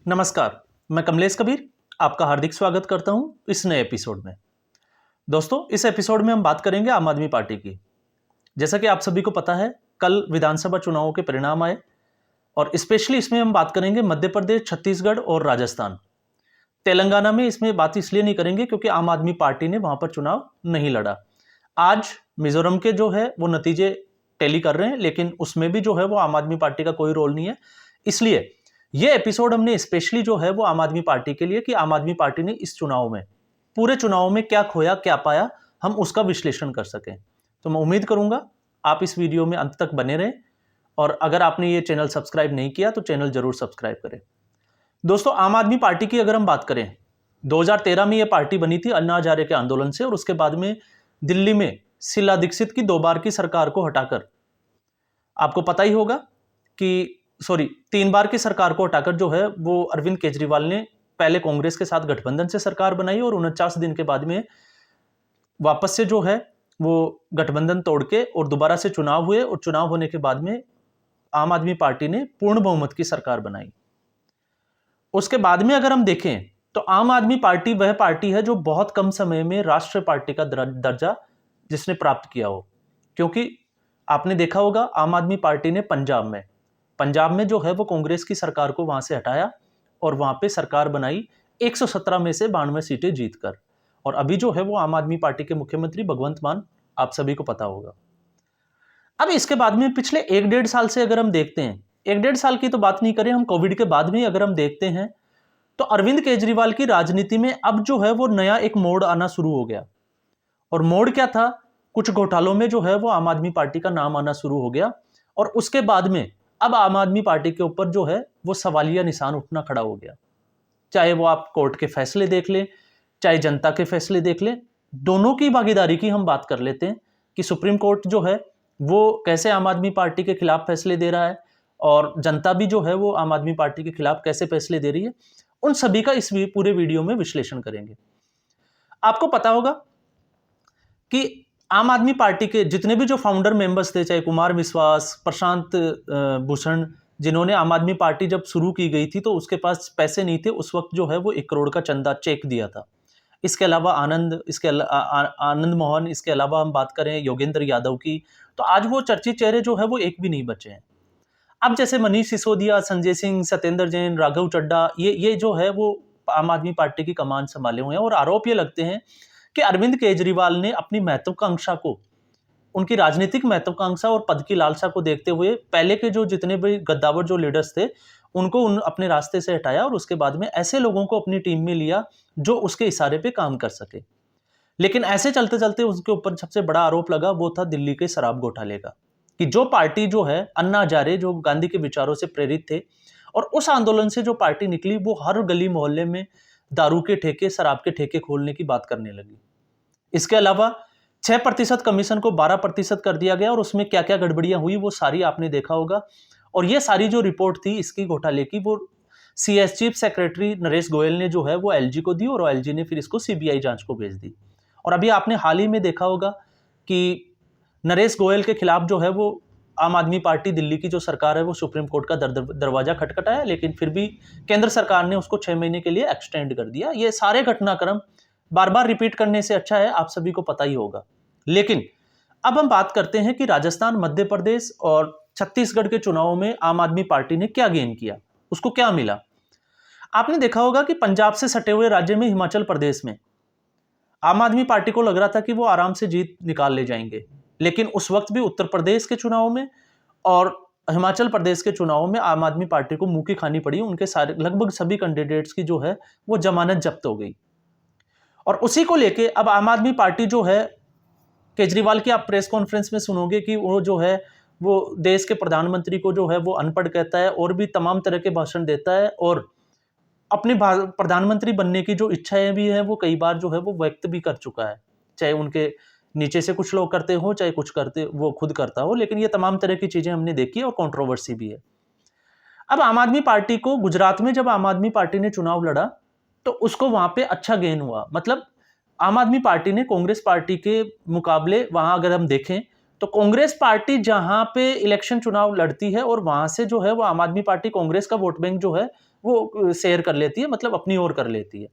नमस्कार, मैं कमलेश कबीर आपका हार्दिक स्वागत करता हूं इस नए एपिसोड में। दोस्तों, इस एपिसोड में हम बात करेंगे आम आदमी पार्टी की। जैसा कि आप सभी को पता है, कल विधानसभा चुनावों के परिणाम आए और स्पेशली इसमें हम बात करेंगे मध्य प्रदेश, छत्तीसगढ़ और राजस्थान। तेलंगाना में इसमें बात इसलिए नहीं करेंगे क्योंकि आम आदमी पार्टी ने वहां पर चुनाव नहीं लड़ा। आज मिजोरम के जो है वो नतीजे टैली कर रहे हैं, लेकिन उसमें भी जो है वो आम आदमी पार्टी का कोई रोल नहीं है। इसलिए ये एपिसोड हमने स्पेशली जो है वो आम आदमी पार्टी के लिए कि आम आदमी पार्टी ने इस चुनाव में, पूरे चुनाव में क्या खोया क्या पाया, हम उसका विश्लेषण कर सकें। तो मैं उम्मीद करूंगा आप इस वीडियो में अंत तक बने रहें और अगर आपने ये चैनल सब्सक्राइब नहीं किया तो चैनल जरूर सब्सक्राइब करें। दोस्तों, आम आदमी पार्टी की अगर हम बात करें, 2013 में ये पार्टी बनी थी अन्ना हजारे के आंदोलन से और उसके बाद में दिल्ली में शीला दीक्षित की 2 बार की सरकार को हटाकर, आपको पता ही होगा कि 3 बार की सरकार को हटाकर जो है वो अरविंद केजरीवाल ने पहले कांग्रेस के साथ गठबंधन से सरकार बनाई और 49 दिन के बाद में वापस से जो है वो गठबंधन तोड़ के और दोबारा से चुनाव हुए और चुनाव होने के बाद में आम आदमी पार्टी ने पूर्ण बहुमत की सरकार बनाई। उसके बाद में अगर हम देखें तो आम आदमी पार्टी वह पार्टी है जो बहुत कम समय में राष्ट्रीय पार्टी का दर्जा जिसने प्राप्त किया हो। क्योंकि आपने देखा होगा आम आदमी पार्टी ने पंजाब में जो है वो कांग्रेस की सरकार को वहां से हटाया और वहां पे सरकार बनाई 117 में से 92 सीटें जीतकर। और अभी जो है वो आम आदमी पार्टी के मुख्यमंत्री भगवंत मान, आप सभी को पता होगा। अब इसके बाद में पिछले 1-1.5 साल से अगर हम देखते हैं, 1-1.5 साल की तो बात नहीं करें, हम कोविड के बाद में अगर हम देखते हैं तो अरविंद केजरीवाल की राजनीति में अब जो है वो नया एक मोड़ आना शुरू हो गया। और मोड़ क्या था? कुछ घोटालों में जो है वो आम आदमी पार्टी का नाम आना शुरू हो गया और उसके बाद में अब आम आदमी पार्टी के ऊपर जो है वो सवालिया निशान उठना खड़ा हो गया। चाहे वो आप कोर्ट के फैसले देख लें, चाहे जनता के फैसले देख लें, दोनों की भागीदारी की हम बात कर लेते हैं कि सुप्रीम कोर्ट जो है वो कैसे आम आदमी पार्टी के खिलाफ फैसले दे रहा है और जनता भी जो है वो आम आदमी पार्टी के खिलाफ कैसे फैसले दे रही है। उन सभी का इस पूरे वीडियो में विश्लेषण करेंगे। आपको पता होगा कि आम आदमी पार्टी के जितने भी जो फाउंडर मेंबर्स थे, चाहे कुमार विश्वास, प्रशांत भूषण, जिन्होंने आम आदमी पार्टी जब शुरू की गई थी तो उसके पास पैसे नहीं थे, उस वक्त जो है वो 1 करोड़ का चंदा चेक दिया था। इसके अलावा आनंद मोहन, इसके अलावा हम बात करें योगेंद्र यादव की, तो आज वो चर्चित चेहरे जो है वो एक भी नहीं बचे हैं। अब जैसे मनीष सिसोदिया, संजय सिंह, सत्येंद्र जैन, राघव चड्ढा, ये जो है वो आम आदमी पार्टी की कमान संभाले हुए हैं और आरोप ये लगते हैं कि अरविंद केजरीवाल ने अपनी महत्वाकांक्षा को, उनकी राजनीतिक महत्वाकांक्षा और पद की लालसा को देखते हुए पहले के जो जितने भी गद्दावर जो लीडर्स थे उनको अपने रास्ते से हटाया और उसके बाद में ऐसे लोगों को अपनी टीम में लिया जो उसके इशारे पे काम कर सके। लेकिन ऐसे चलते चलते उसके ऊपर सबसे बड़ा आरोप लगा वो था दिल्ली के शराब घोटाले का, कि जो पार्टी जो है अन्ना हजारे, जो गांधी के विचारों से प्रेरित थे और उस आंदोलन से जो पार्टी निकली, वो हर गली मोहल्ले में दारू के ठेके, शराब के ठेके खोलने की बात करने लगी। इसके अलावा 6% कमीशन को 12% कर दिया गया और उसमें क्या क्या गड़बड़ियां हुई वो सारी आपने देखा होगा। और ये सारी जो रिपोर्ट थी इसकी घोटाले की, वो चीफ सेक्रेटरी नरेश गोयल ने जो है वो एलजी को दी और एलजी ने फिर इसको सीबीआई जांच को भेज दी। और अभी आपने हाल ही में देखा होगा कि नरेश गोयल के खिलाफ जो है वो आम आदमी पार्टी दिल्ली की जो सरकार है वो सुप्रीम कोर्ट का दरवाजा खटखटाया, लेकिन फिर भी केंद्र सरकार ने उसको 6 महीने के लिए एक्सटेंड कर दिया। ये सारे घटनाक्रम बार बार रिपीट करने से अच्छा है, आप सभी को पता ही होगा। लेकिन अब हम बात करते हैं कि राजस्थान, मध्य प्रदेश और छत्तीसगढ़ के चुनावों में आम आदमी पार्टी ने क्या गेन किया, उसको क्या मिला। आपने देखा होगा कि पंजाब से सटे हुए राज्य में हिमाचल प्रदेश में आम आदमी पार्टी को लग रहा था कि वो आराम से जीत निकाल ले जाएंगे, लेकिन उस वक्त भी उत्तर प्रदेश के चुनाव में और हिमाचल प्रदेश के चुनावों में आम आदमी पार्टी को मुंह की खानी पड़ी। उनके सारे लगभग सभी कैंडिडेट्स की जो है वो जमानत जब्त हो गई। और उसी को लेके अब आम आदमी पार्टी जो है, केजरीवाल की आप प्रेस कॉन्फ्रेंस में सुनोगे कि वो जो है वो देश के प्रधानमंत्री को जो है वो अनपढ़ कहता है और भी तमाम तरह के भाषण देता है और अपने प्रधानमंत्री बनने की जो इच्छाएं भी है वो कई बार जो है वो व्यक्त भी कर चुका है, चाहे उनके नीचे से कुछ लोग करते हो, चाहे कुछ करते वो खुद करता हो, लेकिन ये तमाम तरह की चीजें हमने देखी और कंट्रोवर्सी भी है। अब आम आदमी पार्टी को गुजरात में जब आम आदमी पार्टी ने चुनाव लड़ा तो उसको वहां पे अच्छा गेन हुआ। मतलब आम आदमी पार्टी ने कांग्रेस पार्टी के मुकाबले वहां अगर हम देखें तो कांग्रेस पार्टी जहां पे इलेक्शन चुनाव लड़ती है और वहां से जो है वो आम आदमी पार्टी, कांग्रेस का वोट बैंक जो है वो शेयर कर लेती है, मतलब अपनी ओर कर लेती है।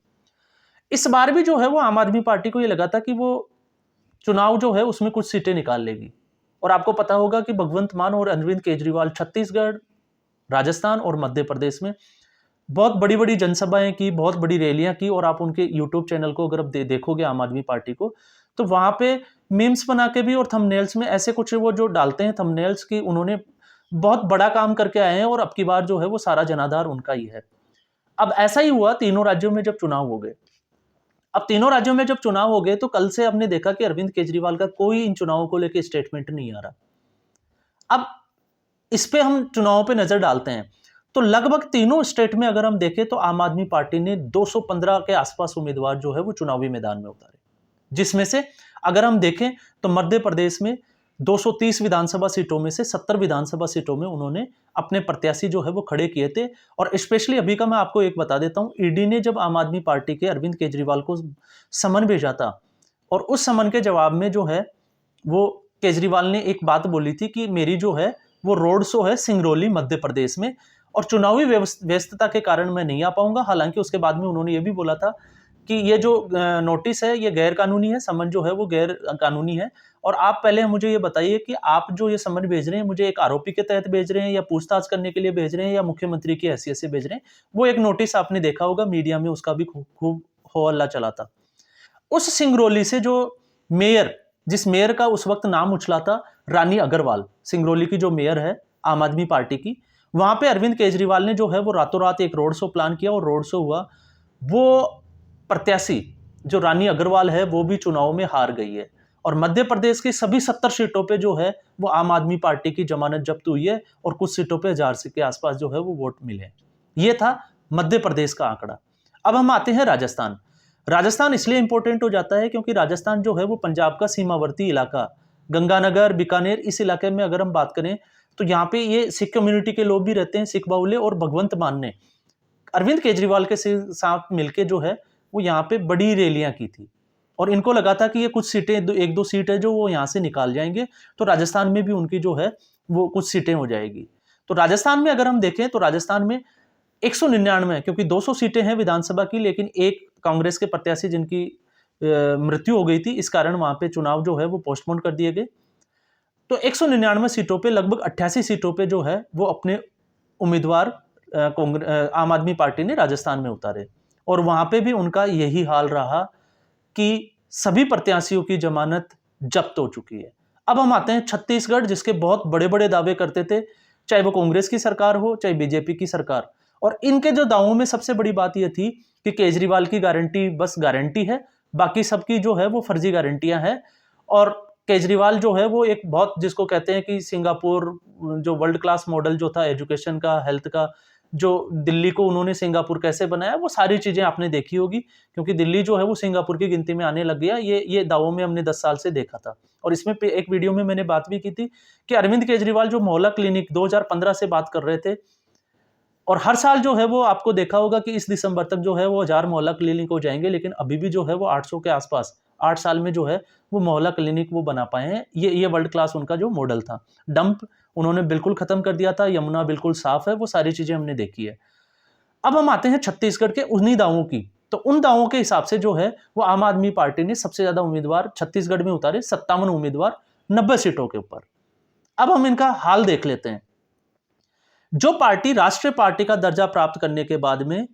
इस बार भी जो है वो आम आदमी पार्टी को ये लगा था कि वो चुनाव जो है उसमें कुछ सीटें निकाल लेगी। और आपको पता होगा कि भगवंत मान और अरविंद केजरीवाल छत्तीसगढ़, राजस्थान और मध्य प्रदेश में बहुत बड़ी-बड़ी जनसभाएँ की, बहुत बड़ी रैलियाँ की। और आप उनके यूट्यूब चैनल को अगर आप देखोगे आम आदमी पार्टी को, तो वहाँ पे मीम्स बना के भी और थंबनेल्स में ऐसे कुछ वो जो डालते हैं थंबनेल्स की, उन्होंने बहुत बड़ा काम करके आए हैं और अब की बार जो है वो सारा जनाधार उनका ही है। अब ऐसा ही हुआ तीनों राज्यों में जब चुनाव हो गए। अब तीनों राज्यों में जब चुनाव हो गए तो कल से हमने देखा कि अरविंद केजरीवाल का कोई इन चुनावों को लेके स्टेटमेंट नहीं आ रहा। अब इस पे हम चुनावों पे नजर डालते हैं तो लगभग तीनों स्टेट में अगर हम देखें तो आम आदमी पार्टी ने 215 के आसपास उम्मीदवार जो है वो चुनावी मैदान में उतारे, जिसमें से अगर हम देखें तो मध्य प्रदेश में 230 विधानसभा सीटों में से 70 विधानसभा सीटों में उन्होंने अपने प्रत्याशी जो है वो खड़े किए थे। और स्पेशली अभी का मैं आपको एक बता देता हूं, ईडी ने जब आम आदमी पार्टी के अरविंद केजरीवाल को समन भेजा था और उस समन के जवाब में जो है वो केजरीवाल ने एक बात बोली थी कि मेरी जो है वो रोड शो है सिंगरौली मध्य प्रदेश में और चुनावी व्यस्तता के कारण मैं नहीं आ पाऊंगा। हालांकि उसके बाद में उन्होंने ये भी बोला था कि ये जो नोटिस है ये गैर कानूनी है, समन जो है वो गैर कानूनी है। और आप पहले मुझे ये बताइए कि आप जो ये समन भेज रहे हैं मुझे एक आरोपी के तहत भेज रहे हैं या पूछताछ करने के लिए भेज रहे हैं या मुख्यमंत्री की हैसियत से भेज रहे हैं। वो एक नोटिस आपने देखा होगा मीडिया में, उसका भी खूब हो हल्ला चला था। उस सिंगरौली से जो मेयर, जिस मेयर का उस वक्त नाम उछला था रानी अग्रवाल, सिंगरौली की जो मेयर है आम आदमी पार्टी की, वहां पे अरविंद केजरीवाल ने जो है वो रातों रात एक रोड शो प्लान किया और रोड शो हुआ। वो प्रत्याशी जो रानी अग्रवाल है वो भी चुनाव में हार गई है और मध्य प्रदेश की सभी 70 सीटों पे जो है वो आम आदमी पार्टी की जमानत जब्त हुई है और कुछ सीटों पे 1000 के आसपास जो है वो वोट मिले। ये था मध्य प्रदेश का आंकड़ा। अब हम आते हैं राजस्थान। राजस्थान इसलिए इंपॉर्टेंट हो जाता है क्योंकि राजस्थान जो है वो पंजाब का सीमावर्ती इलाका, गंगानगर, बीकानेर, इस इलाके में अगर हम बात करें तो यहाँ पे ये सिख कम्युनिटी के लोग भी रहते हैं, सिख बाहुल्य। और भगवंत मान ने अरविंद केजरीवाल के साथ मिलके जो है वो यहाँ पे बड़ी रैलियां की थी और इनको लगा था कि ये कुछ सीटें, एक दो सीट है जो वो यहाँ से निकाल जाएंगे तो राजस्थान में भी उनकी जो है वो कुछ सीटें हो जाएगी। तो राजस्थान में अगर हम देखें तो राजस्थान में 199, क्योंकि 200 सीटें हैं विधानसभा की, लेकिन एक कांग्रेस के प्रत्याशी जिनकी मृत्यु हो गई थी इस कारण वहां पे चुनाव जो है वो पोस्टपोन कर दिए गए। तो 199 सीटों पे लगभग 88 सीटों पे जो है वो अपने उम्मीदवार आम आदमी पार्टी ने राजस्थान में उतारे और वहां पे भी उनका यही हाल रहा कि सभी प्रत्याशियों की जमानत जब्त हो चुकी है। अब हम आते हैं छत्तीसगढ़, जिसके बहुत बड़े बड़े दावे करते थे, चाहे वो कांग्रेस की सरकार हो चाहे बीजेपी की सरकार। और इनके जो दावों में सबसे बड़ी बात यह थी कि केजरीवाल की गारंटी बस गारंटी है, बाकी सबकी जो है वो फर्जी गारंटियां हैं। और केजरीवाल जो है वो एक बहुत, जिसको कहते हैं कि सिंगापुर जो वर्ल्ड क्लास मॉडल जो था एजुकेशन का, हेल्थ का, जो दिल्ली को उन्होंने सिंगापुर कैसे बनाया वो सारी चीजें आपने देखी होगी, क्योंकि दिल्ली जो है वो सिंगापुर की गिनती में आने लग गया। ये दावों में हमने 10 साल से देखा था। और इसमें एक वीडियो में मैंने बात भी की थी कि अरविंद केजरीवाल जो मोहल्ला क्लिनिक 2015 से बात कर रहे थे और हर साल जो है वो आपको देखा होगा कि इस दिसंबर तक जो है वो 1000 मोहल्ला क्लिनिक हो जाएंगे, लेकिन अभी भी जो है वो 800 के आसपास 8 साल में जो है वो मोहल्ला क्लिनिक वो बना पाए हैं। ये वर्ल्ड क्लास उनका जो मॉडल था। डंप उन्होंने बिल्कुल खत्म कर दिया था, यमुना बिल्कुल साफ है, वो सारी चीजें हमने देखी है। अब हम आते हैं छत्तीसगढ़ के उन्हीं दावों की। तो उन दावों के हिसाब से जो है वो आम आदमी पार्टी ने सबसे ज्यादा उम्मीदवार छत्तीसगढ़ में उतारे, 57 उम्मीदवार 90 सीटों के ऊपर। अब हम इनका हाल देख लेते हैं। जो पार्टी राष्ट्रीय पार्टी का दर्जा प्राप्त करने के बाद में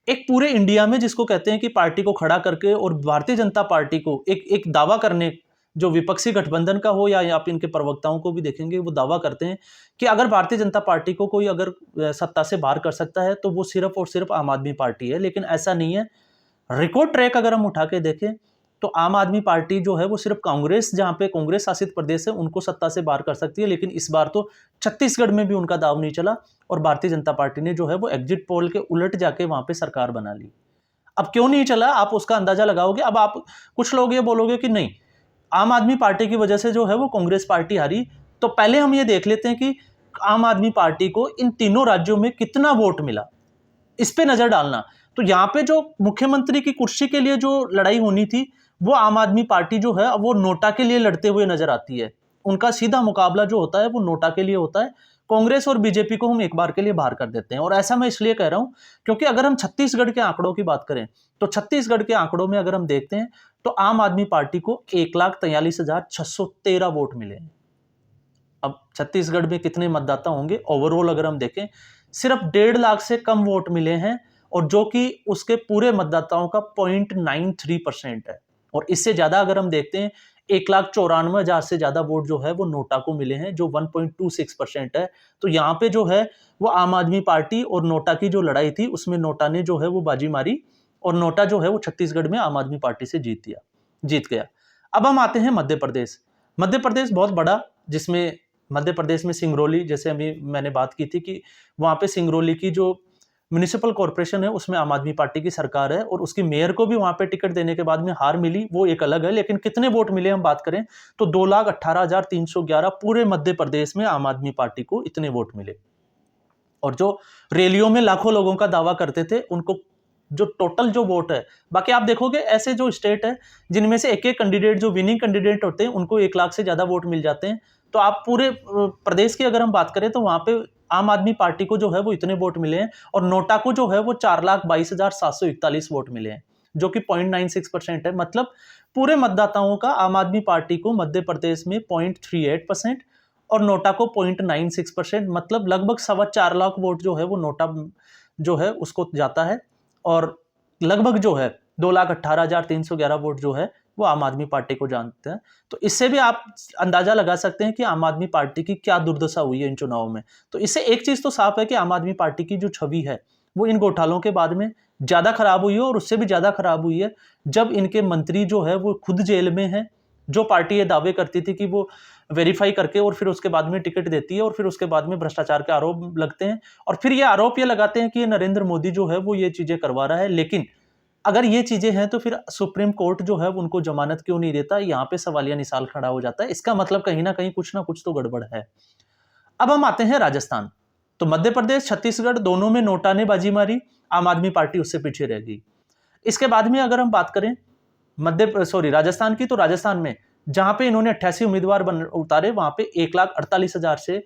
एक पूरे इंडिया में, जिसको कहते हैं कि पार्टी को खड़ा करके और भारतीय जनता पार्टी को एक दावा करने, जो विपक्षी गठबंधन का हो या आप इनके प्रवक्ताओं को भी देखेंगे वो दावा करते हैं कि अगर भारतीय जनता पार्टी को कोई अगर सत्ता से बाहर कर सकता है तो वो सिर्फ और सिर्फ आम आदमी पार्टी है। लेकिन ऐसा नहीं है। रिकॉर्ड ट्रैक अगर हम उठा के देखें तो आम आदमी पार्टी जो है वो सिर्फ कांग्रेस, जहां पे कांग्रेस शासित प्रदेश है, उनको सत्ता से बाहर कर सकती है। लेकिन इस बार तो छत्तीसगढ़ में भी उनका दाव नहीं चला और भारतीय जनता पार्टी ने जो है वो एग्जिट पोल के उलट जाके वहां पे सरकार बना ली। अब क्यों नहीं चला आप उसका अंदाजा लगाओगे। अब आप कुछ लोग ये बोलोगे कि नहीं, आम आदमी पार्टी की वजह से जो है वो कांग्रेस पार्टी हारी। तो पहले हम ये देख लेते हैं कि आम आदमी पार्टी को इन तीनों राज्यों में कितना वोट मिला, इस पे नजर डालना। तो यहाँ पे जो मुख्यमंत्री की कुर्सी के लिए जो लड़ाई होनी थी वो आम आदमी पार्टी जो है वो नोटा के लिए लड़ते हुए नजर आती है। उनका सीधा मुकाबला जो होता है वो नोटा के लिए होता है। कांग्रेस और बीजेपी को हम एक बार के लिए बाहर कर देते हैं। और ऐसा मैं इसलिए कह रहा हूं क्योंकि अगर हम छत्तीसगढ़ के आंकड़ों की बात करें तो छत्तीसगढ़ के आंकड़ों में अगर हम देखते हैं तो आम आदमी पार्टी को 1,43,613 वोट मिले हैं। अब छत्तीसगढ़ में कितने मतदाता होंगे ओवरऑल अगर हम देखें, सिर्फ 1.5 लाख से कम वोट मिले हैं, और जो कि उसके पूरे मतदाताओं का 0.93% है। और इससे ज्यादा अगर हम देखते हैं 1,94,000 से ज्यादा वोट जो है वो नोटा को मिले हैं, जो 1.26% है। तो यहाँ पे जो है वो आम आदमी पार्टी और नोटा की जो लड़ाई थी उसमें नोटा ने जो है वो बाजी मारी, और नोटा जो है वो छत्तीसगढ़ में आम आदमी पार्टी से जीत गया। अब हम आते हैं मध्य प्रदेश। मध्य प्रदेश बहुत बड़ा, जिसमें मध्य प्रदेश में सिंगरौली, जैसे अभी मैंने बात की थी कि वहां पे सिंगरौली की जो म्युनिसिपल कॉर्पोरेशन है उसमें आम आदमी पार्टी की सरकार है, और उसकी मेयर को भी वहां पे टिकट देने के बाद में हार मिली, वो एक अलग है। लेकिन कितने वोट मिले हम बात करें तो 2,18,311 पूरे मध्य प्रदेश में आम आदमी पार्टी को इतने वोट मिले। और जो रैलियों में लाखों लोगों का दावा करते थे उनको जो टोटल जो वोट है, बाकी आप देखोगे ऐसे जो स्टेट है जिनमें से एक एक कैंडिडेट जो विनिंग कैंडिडेट होते हैं उनको 1 लाख से ज्यादा वोट मिल जाते हैं। तो आप पूरे प्रदेश की अगर हम बात करें तो वहां पे आम आदमी पार्टी को जो है वो इतने वोट मिले हैं, और नोटा को जो है वो 4,22,741 वोट मिले हैं, जो कि 0.96% है। मतलब पूरे मतदाताओं का आम आदमी पार्टी को मध्य प्रदेश में 0.38% और नोटा को 0.96%, मतलब लगभग 4.25 लाख वोट जो है वो नोटा जो है उसको जाता है, और लगभग जो है 2,18,311 वोट जो है वो आम आदमी पार्टी को जानते हैं। तो इससे भी आप अंदाजा लगा सकते हैं कि आम आदमी पार्टी की क्या दुर्दशा हुई है इन चुनावों में। तो इससे एक चीज तो साफ है कि आम आदमी पार्टी की जो छवि है वो इन घोटालों के बाद में ज्यादा खराब हुई है, और उससे भी ज्यादा खराब हुई है जब इनके मंत्री जो है वो खुद जेल में है। जो पार्टी ये दावे करती थी कि वो वेरीफाई करके और फिर उसके बाद में टिकट देती है, और फिर उसके बाद में भ्रष्टाचार के आरोप लगते हैं, और फिर ये आरोप ये लगाते हैं कि ये नरेंद्र मोदी जो है वो ये चीजें करवा रहा है। लेकिन अगर ये चीजें हैं तो फिर सुप्रीम कोर्ट जो है उनको जमानत क्यों नहीं देता, यहाँ पे सवालिया निशान खड़ा हो जाता है। इसका मतलब कहीं ना कुछ तो गड़बड़ है। अब हम आते हैं राजस्थान। तो मध्य प्रदेश छत्तीसगढ़ दोनों में नोटा ने बाजी मारी, आम आदमी पार्टी उससे पीछे रह गई। इसके बाद में अगर हम बात करें राजस्थान की, तो राजस्थान में जहां पे इन्होंने 88 उम्मीदवार उतारे वहां पे 1,48,000 से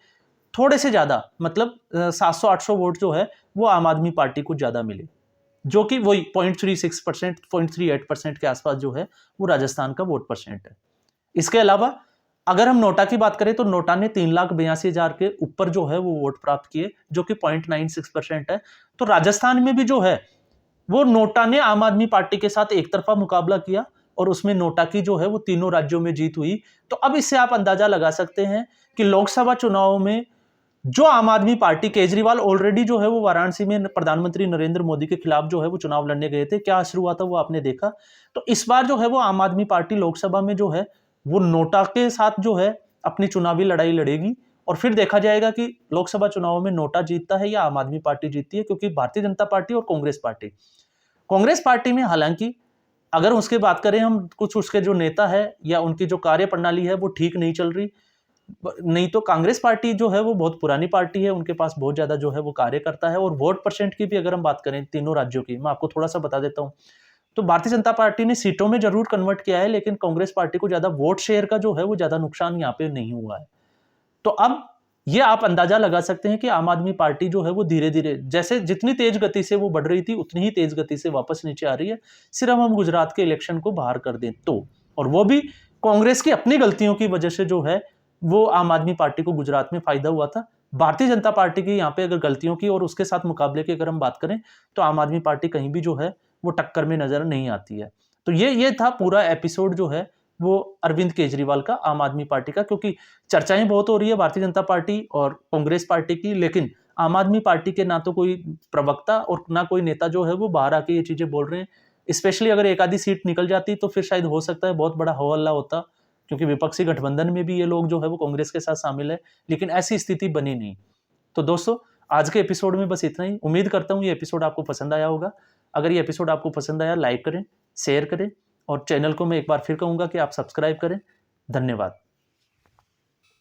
थोड़े से ज्यादा, मतलब 700-800 वोट जो है वो आम आदमी पार्टी को ज्यादा मिले, जो कि वही 0.36%, 0.38% के आसपास जो है वो राजस्थान का वोट परसेंट है। इसके अलावा अगर हम नोटा की बात करें तो नोटा ने 3,82,000 के ऊपर जो है वो वोट प्राप्त किए, जो कि 0.96% है। तो राजस्थान में भी जो है वो नोटा ने आम आदमी पार्टी के साथ एक तरफा मुकाबला किया, और उसमें नोटा की जो है वो तीनों राज्यों में जीत हुई। तो अब इससे आप अंदाजा लगा सकते हैं कि लोकसभा चुनाव में जो आम आदमी पार्टी, केजरीवाल ऑलरेडी जो है वो वाराणसी में प्रधानमंत्री नरेंद्र मोदी के खिलाफ जो है वो चुनाव लड़ने गए थे, क्या असर हुआ था वो आपने देखा। तो इस बार जो है वो आम आदमी पार्टी लोकसभा में जो है वो नोटा के साथ जो है अपनी चुनावी लड़ाई लड़ेगी, और फिर देखा जाएगा कि लोकसभा चुनाव में नोटा जीतता है या आम आदमी पार्टी जीतती है। क्योंकि भारतीय जनता पार्टी और कांग्रेस पार्टी में हालांकि अगर उसके बात करें हम, कुछ उसके जो नेता है या उनकी जो कार्य प्रणाली है वो ठीक नहीं चल रही। नहीं तो कांग्रेस पार्टी जो है वो बहुत पुरानी पार्टी है, उनके पास बहुत ज्यादा जो है वो कार्य करता है। और वोट परसेंट की भी अगर हम बात करें तीनों राज्यों की, मैं आपको थोड़ा सा बता देता हूं। तो भारतीय जनता पार्टी ने सीटों में जरूर कन्वर्ट किया है, लेकिन कांग्रेस पार्टी को ज्यादा वोट शेयर का जो है वो ज्यादा नुकसान यहाँ पे नहीं हुआ है। तो अब ये आप अंदाजा लगा सकते हैं कि आम आदमी पार्टी जो है वो धीरे धीरे, जैसे जितनी तेज गति से वो बढ़ रही थी उतनी ही तेज गति से वापस नीचे आ रही है। सिर्फ हम गुजरात के इलेक्शन को बाहर कर दें तो, और वो भी कांग्रेस की अपनी गलतियों की वजह से जो है वो आम आदमी पार्टी को गुजरात में फायदा हुआ था। भारतीय जनता पार्टी की यहाँ पे अगर गलतियों की और उसके साथ मुकाबले की अगर हम बात करें तो आम आदमी पार्टी कहीं भी जो है वो टक्कर में नजर नहीं आती है। तो ये था पूरा एपिसोड जो है वो अरविंद केजरीवाल का, आम आदमी पार्टी का। क्योंकि चर्चाएं बहुत हो रही है भारतीय जनता पार्टी और कांग्रेस पार्टी की, लेकिन आम आदमी पार्टी के ना तो कोई प्रवक्ता और ना कोई नेता जो है वो बाहर आके ये चीजें बोल रहे हैं। स्पेशली अगर एक आधी सीट निकल जाती तो फिर शायद हो सकता है बहुत बड़ा हो हल्ला होता, क्योंकि विपक्षी गठबंधन में भी ये लोग जो है वो कांग्रेस के साथ शामिल है, लेकिन ऐसी स्थिति बनी नहीं। तो दोस्तों आज के एपिसोड में बस इतना ही। उम्मीद करता हूँ ये एपिसोड आपको पसंद आया होगा। अगर ये एपिसोड आपको पसंद आया लाइक करें, शेयर करें, और चैनल को मैं एक बार फिर कहूंगा कि आप सब्सक्राइब करें। धन्यवाद।